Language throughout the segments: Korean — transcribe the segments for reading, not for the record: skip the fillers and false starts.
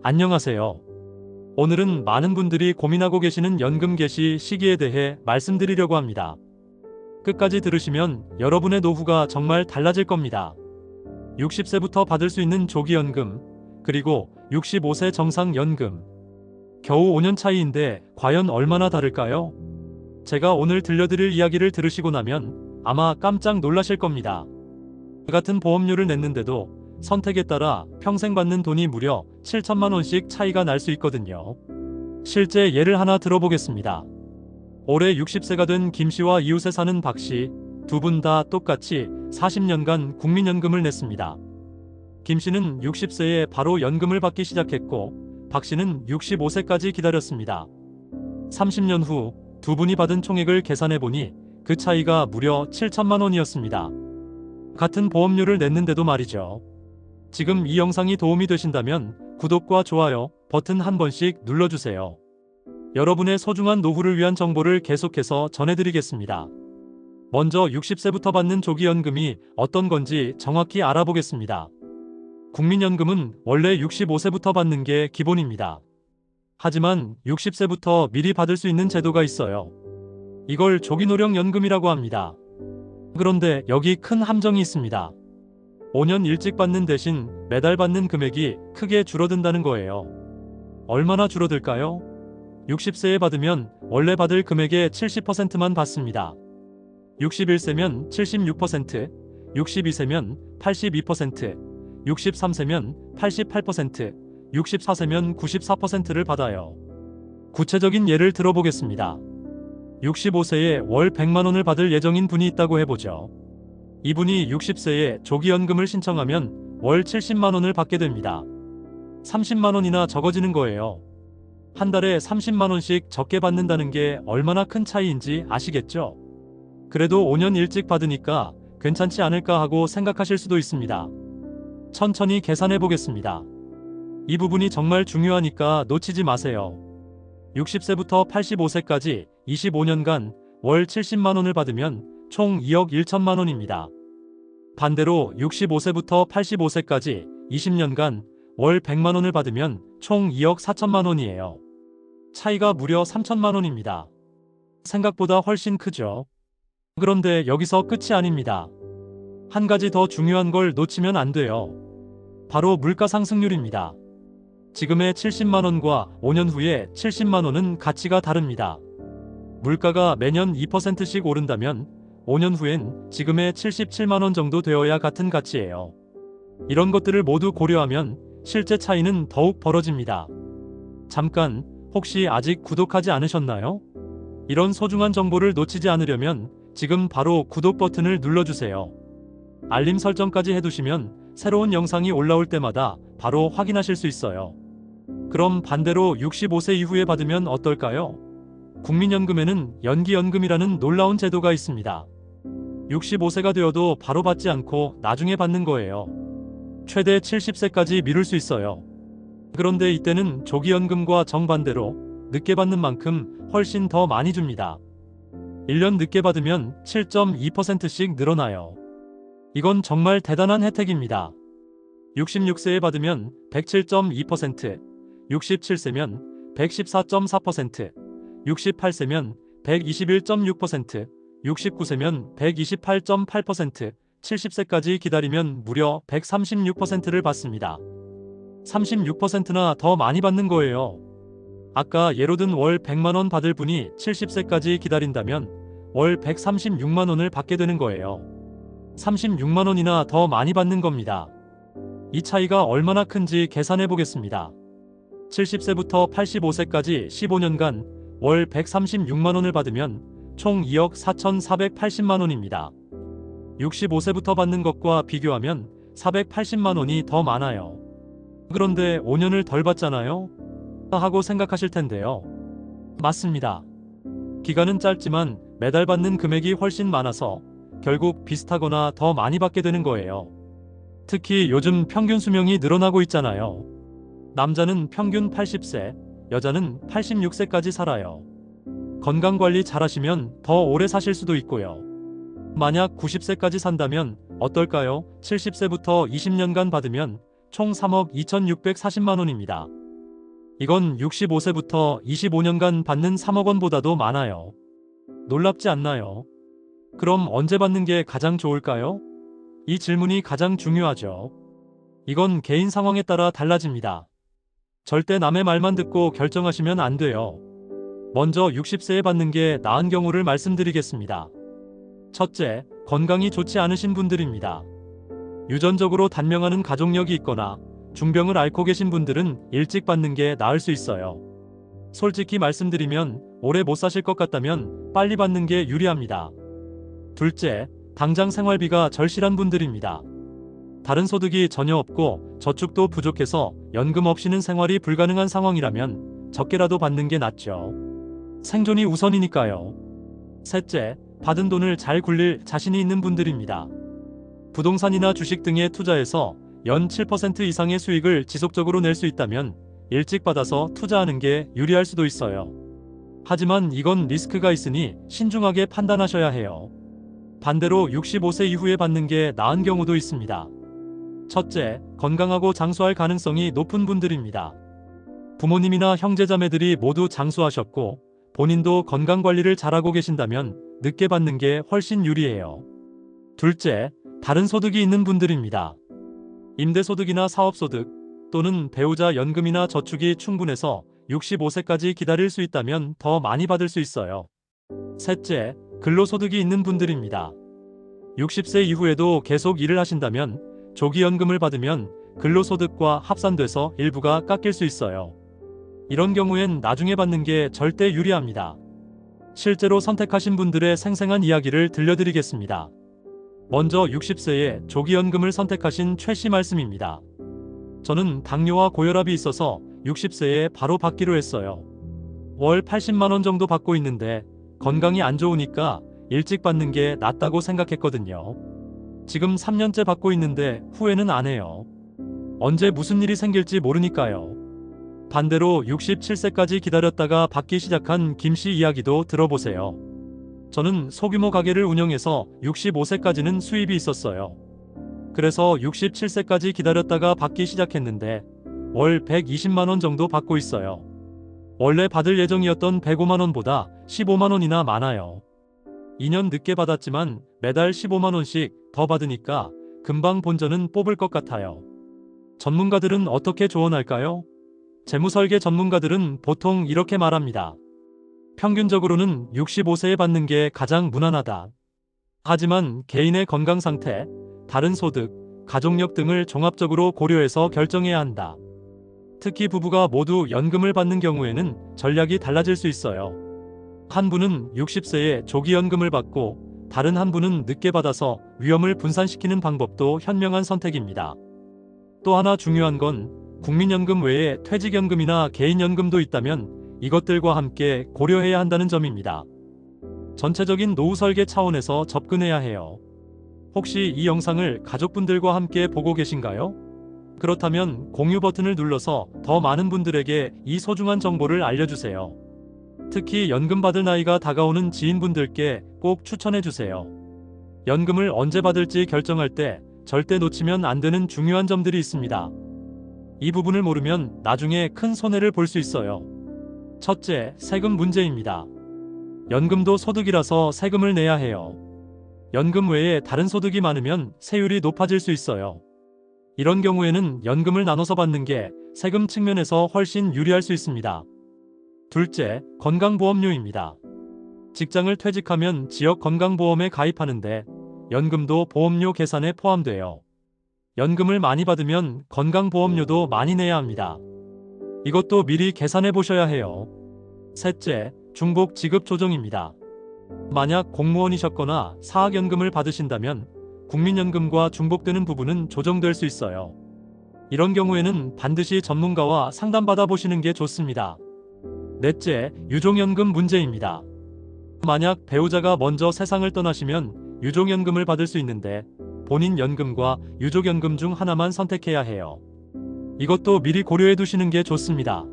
안녕하세요. 오늘은 많은 분들이 고민하고 계시는 연금 개시 시기에 대해 말씀드리려고 합니다. 끝까지 들으시면 여러분의 노후가 정말 달라질 겁니다. 60세부터 받을 수 있는 조기연금, 그리고 65세 정상연금. 겨우 5년 차이인데 과연 얼마나 다를까요? 제가 오늘 들려드릴 이야기를 들으시고 나면 아마 깜짝 놀라실 겁니다. 같은 보험료를 냈는데도 선택에 따라 평생 받는 돈이 무려 7천만 원씩 차이가 날 수 있거든요. 실제 예를 하나 들어보겠습니다. 올해 60세가 된 김 씨와 이웃에 사는 박 씨, 두 분 다 똑같이 40년간 국민연금을 냈습니다. 김 씨는 60세에 바로 연금을 받기 시작했고, 박 씨는 65세까지 기다렸습니다. 30년 후 두 분이 받은 총액을 계산해보니 그 차이가 무려 7천만 원이었습니다. 같은 보험료를 냈는데도 말이죠. 지금 이 영상이 도움이 되신다면 구독과 좋아요 버튼 한 번씩 눌러주세요. 여러분의 소중한 노후를 위한 정보를 계속해서 전해드리겠습니다. 먼저 60세부터 받는 조기연금이 어떤 건지 정확히 알아보겠습니다. 국민연금은 원래 65세부터 받는 게 기본입니다. 하지만 60세부터 미리 받을 수 있는 제도가 있어요. 이걸 조기노령연금이라고 합니다. 그런데 여기 큰 함정이 있습니다. 5년 일찍 받는 대신 매달 받는 금액이 크게 줄어든다는 거예요. 얼마나 줄어들까요? 60세에 받으면 원래 받을 금액의 70%만 받습니다. 61세면 76%, 62세면 82%, 63세면 88%, 64세면 94%를 받아요. 구체적인 예를 들어보겠습니다. 65세에 월 100만 원을 받을 예정인 분이 있다고 해보죠. 이분이 60세에 조기연금을 신청하면 월 70만 원을 받게 됩니다. 30만 원이나 적어지는 거예요. 한 달에 30만 원씩 적게 받는다는 게 얼마나 큰 차이인지 아시겠죠? 그래도 5년 일찍 받으니까 괜찮지 않을까 하고 생각하실 수도 있습니다. 천천히 계산해 보겠습니다. 이 부분이 정말 중요하니까 놓치지 마세요. 60세부터 85세까지 25년간 월 70만 원을 받으면 총 2억 1천만 원입니다. 반대로 65세부터 85세까지 20년간 월 100만 원을 받으면 총 2억 4천만 원이에요. 차이가 무려 3천만 원입니다. 생각보다 훨씬 크죠? 그런데 여기서 끝이 아닙니다. 한 가지 더 중요한 걸 놓치면 안 돼요. 바로 물가 상승률입니다. 지금의 70만 원과 5년 후에 70만 원은 가치가 다릅니다. 물가가 매년 2%씩 오른다면 5년 후엔 지금의 77만 원 정도 되어야 같은 가치예요. 이런 것들을 모두 고려하면 실제 차이는 더욱 벌어집니다. 잠깐, 혹시 아직 구독하지 않으셨나요? 이런 소중한 정보를 놓치지 않으려면 지금 바로 구독 버튼을 눌러주세요. 알림 설정까지 해두시면 새로운 영상이 올라올 때마다 바로 확인하실 수 있어요. 그럼 반대로 65세 이후에 받으면 어떨까요? 국민연금에는 연기연금이라는 놀라운 제도가 있습니다. 65세가 되어도 바로 받지 않고 나중에 받는 거예요. 최대 70세까지 미룰 수 있어요. 그런데 이때는 조기연금과 정반대로 늦게 받는 만큼 훨씬 더 많이 줍니다. 1년 늦게 받으면 7.2%씩 늘어나요. 이건 정말 대단한 혜택입니다. 66세에 받으면 107.2%, 67세면 114.4%, 68세면 121.6%, 69세면 128.8%, 70세까지 기다리면 무려 136%를 받습니다. 36%나 더 많이 받는 거예요. 아까 예로 든 월 100만 원 받을 분이 70세까지 기다린다면 월 136만 원을 받게 되는 거예요. 36만 원이나 더 많이 받는 겁니다. 이 차이가 얼마나 큰지 계산해 보겠습니다. 70세부터 85세까지 15년간 월 136만 원을 받으면 총 2억 4,480만 원입니다. 65세부터 받는 것과 비교하면 480만 원이 더 많아요. 그런데 5년을 덜 받잖아요? 하고 생각하실 텐데요. 맞습니다. 기간은 짧지만 매달 받는 금액이 훨씬 많아서 결국 비슷하거나 더 많이 받게 되는 거예요. 특히 요즘 평균 수명이 늘어나고 있잖아요. 남자는 평균 80세, 여자는 86세까지 살아요. 건강관리 잘하시면 더 오래 사실 수도 있고요. 만약 90세까지 산다면 어떨까요? 70세부터 20년간 받으면 총 3억 2,640만 원입니다. 이건 65세부터 25년간 받는 3억 원보다도 많아요. 놀랍지 않나요? 그럼 언제 받는 게 가장 좋을까요? 이 질문이 가장 중요하죠. 이건 개인 상황에 따라 달라집니다. 절대 남의 말만 듣고 결정하시면 안 돼요. 먼저 60세에 받는 게 나은 경우를 말씀드리겠습니다. 첫째, 건강이 좋지 않으신 분들입니다. 유전적으로 단명하는 가족력이 있거나 중병을 앓고 계신 분들은 일찍 받는 게 나을 수 있어요. 솔직히 말씀드리면 오래 못 사실 것 같다면 빨리 받는 게 유리합니다. 둘째, 당장 생활비가 절실한 분들입니다. 다른 소득이 전혀 없고 저축도 부족해서 연금 없이는 생활이 불가능한 상황이라면 적게라도 받는 게 낫죠. 생존이 우선이니까요. 셋째, 받은 돈을 잘 굴릴 자신이 있는 분들입니다. 부동산이나 주식 등에 투자해서 연 7% 이상의 수익을 지속적으로 낼 수 있다면 일찍 받아서 투자하는 게 유리할 수도 있어요. 하지만 이건 리스크가 있으니 신중하게 판단하셔야 해요. 반대로 65세 이후에 받는 게 나은 경우도 있습니다. 첫째, 건강하고 장수할 가능성이 높은 분들입니다. 부모님이나 형제자매들이 모두 장수하셨고 본인도 건강관리를 잘하고 계신다면 늦게 받는 게 훨씬 유리해요. 둘째, 다른 소득이 있는 분들입니다. 임대소득이나 사업소득 또는 배우자 연금이나 저축이 충분해서 65세까지 기다릴 수 있다면 더 많이 받을 수 있어요. 셋째, 근로소득이 있는 분들입니다. 60세 이후에도 계속 일을 하신다면 조기연금을 받으면 근로소득과 합산돼서 일부가 깎일 수 있어요. 이런 경우엔 나중에 받는 게 절대 유리합니다. 실제로 선택하신 분들의 생생한 이야기를 들려드리겠습니다. 먼저 60세에 조기연금을 선택하신 최 씨 말씀입니다. 저는 당뇨와 고혈압이 있어서 60세에 바로 받기로 했어요. 월 80만 원 정도 받고 있는데 건강이 안 좋으니까 일찍 받는 게 낫다고 생각했거든요. 지금 3년째 받고 있는데 후회는 안 해요. 언제 무슨 일이 생길지 모르니까요. 반대로 67세까지 기다렸다가 받기 시작한 김 씨 이야기도 들어보세요. 저는 소규모 가게를 운영해서 65세까지는 수입이 있었어요. 그래서 67세까지 기다렸다가 받기 시작했는데 월 120만 원 정도 받고 있어요. 원래 받을 예정이었던 105만 원보다 15만 원이나 많아요. 2년 늦게 받았지만 매달 15만 원씩 더 받으니까 금방 본전은 뽑을 것 같아요. 전문가들은 어떻게 조언할까요? 재무설계 전문가들은 보통 이렇게 말합니다. 평균적으로는 65세에 받는 게 가장 무난하다. 하지만 개인의 건강 상태, 다른 소득, 가족력 등을 종합적으로 고려해서 결정해야 한다. 특히 부부가 모두 연금을 받는 경우에는 전략이 달라질 수 있어요. 한 분은 60세에 조기연금을 받고 다른 한 분은 늦게 받아서 위험을 분산시키는 방법도 현명한 선택입니다. 또 하나 중요한 건 국민연금 외에 퇴직연금이나 개인연금도 있다면 이것들과 함께 고려해야 한다는 점입니다. 전체적인 노후 설계 차원에서 접근해야 해요. 혹시 이 영상을 가족분들과 함께 보고 계신가요? 그렇다면 공유 버튼을 눌러서 더 많은 분들에게 이 소중한 정보를 알려주세요. 특히 연금 받을 나이가 다가오는 지인분들께 꼭 추천해주세요. 연금을 언제 받을지 결정할 때 절대 놓치면 안 되는 중요한 점들이 있습니다. 이 부분을 모르면 나중에 큰 손해를 볼 수 있어요. 첫째, 세금 문제입니다. 연금도 소득이라서 세금을 내야 해요. 연금 외에 다른 소득이 많으면 세율이 높아질 수 있어요. 이런 경우에는 연금을 나눠서 받는 게 세금 측면에서 훨씬 유리할 수 있습니다. 둘째, 건강보험료입니다. 직장을 퇴직하면 지역 건강보험에 가입하는데 연금도 보험료 계산에 포함돼요. 연금을 많이 받으면 건강보험료도 많이 내야 합니다. 이것도 미리 계산해 보셔야 해요. 셋째, 중복 지급 조정입니다. 만약 공무원이셨거나 사학연금을 받으신다면 국민연금과 중복되는 부분은 조정될 수 있어요. 이런 경우에는 반드시 전문가와 상담받아 보시는 게 좋습니다. 넷째, 유종연금 문제입니다. 만약 배우자가 먼저 세상을 떠나시면 유종연금을 받을 수 있는데 본인 연금과 유족연금 중 하나만 선택해야 해요. 이것도 미리 고려해 두시는 게 좋습니다.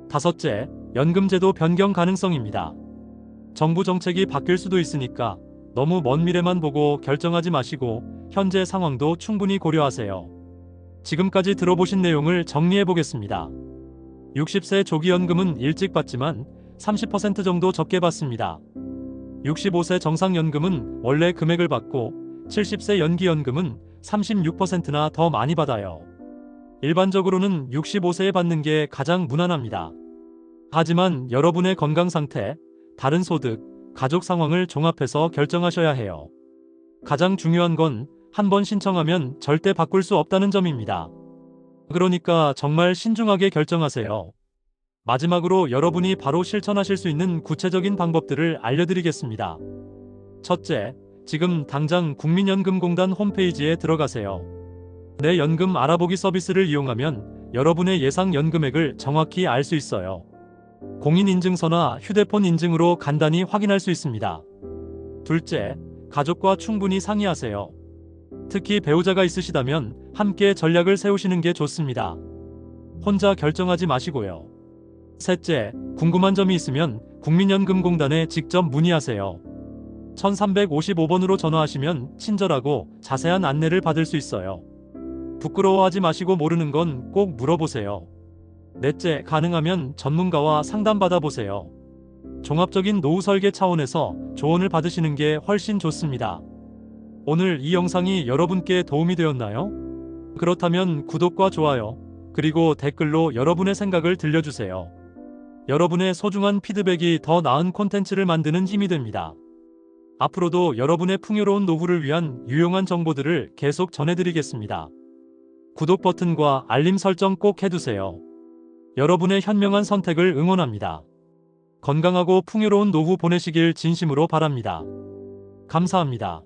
다섯째, 연금제도 변경 가능성입니다. 정부 정책이 바뀔 수도 있으니까 너무 먼 미래만 보고 결정하지 마시고 현재 상황도 충분히 고려하세요. 지금까지 들어보신 내용을 정리해 보겠습니다. 60세 조기연금은 일찍 받지만 30% 정도 적게 받습니다. 65세 정상연금은 원래 금액을 받고 70세 연기연금은 36%나 더 많이 받아요. 일반적으로는 65세에 받는 게 가장 무난합니다. 하지만 여러분의 건강 상태, 다른 소득, 가족 상황을 종합해서 결정하셔야 해요. 가장 중요한 건 한 번 신청하면 절대 바꿀 수 없다는 점입니다. 그러니까 정말 신중하게 결정하세요. 마지막으로 여러분이 바로 실천하실 수 있는 구체적인 방법들을 알려드리겠습니다. 첫째, 지금 당장 국민연금공단 홈페이지에 들어가세요. 내 연금 알아보기 서비스를 이용하면 여러분의 예상 연금액을 정확히 알 수 있어요. 공인인증서나 휴대폰 인증으로 간단히 확인할 수 있습니다. 둘째, 가족과 충분히 상의하세요. 특히 배우자가 있으시다면 함께 전략을 세우시는 게 좋습니다. 혼자 결정하지 마시고요. 셋째, 궁금한 점이 있으면 국민연금공단에 직접 문의하세요. 1355번으로 전화하시면 친절하고 자세한 안내를 받을 수 있어요. 부끄러워하지 마시고 모르는 건 꼭 물어보세요. 넷째, 가능하면 전문가와 상담받아보세요. 종합적인 노후 설계 차원에서 조언을 받으시는 게 훨씬 좋습니다. 오늘 이 영상이 여러분께 도움이 되었나요? 그렇다면 구독과 좋아요, 그리고 댓글로 여러분의 생각을 들려주세요. 여러분의 소중한 피드백이 더 나은 콘텐츠를 만드는 힘이 됩니다. 앞으로도 여러분의 풍요로운 노후를 위한 유용한 정보들을 계속 전해드리겠습니다. 구독 버튼과 알림 설정 꼭 해두세요. 여러분의 현명한 선택을 응원합니다. 건강하고 풍요로운 노후 보내시길 진심으로 바랍니다. 감사합니다.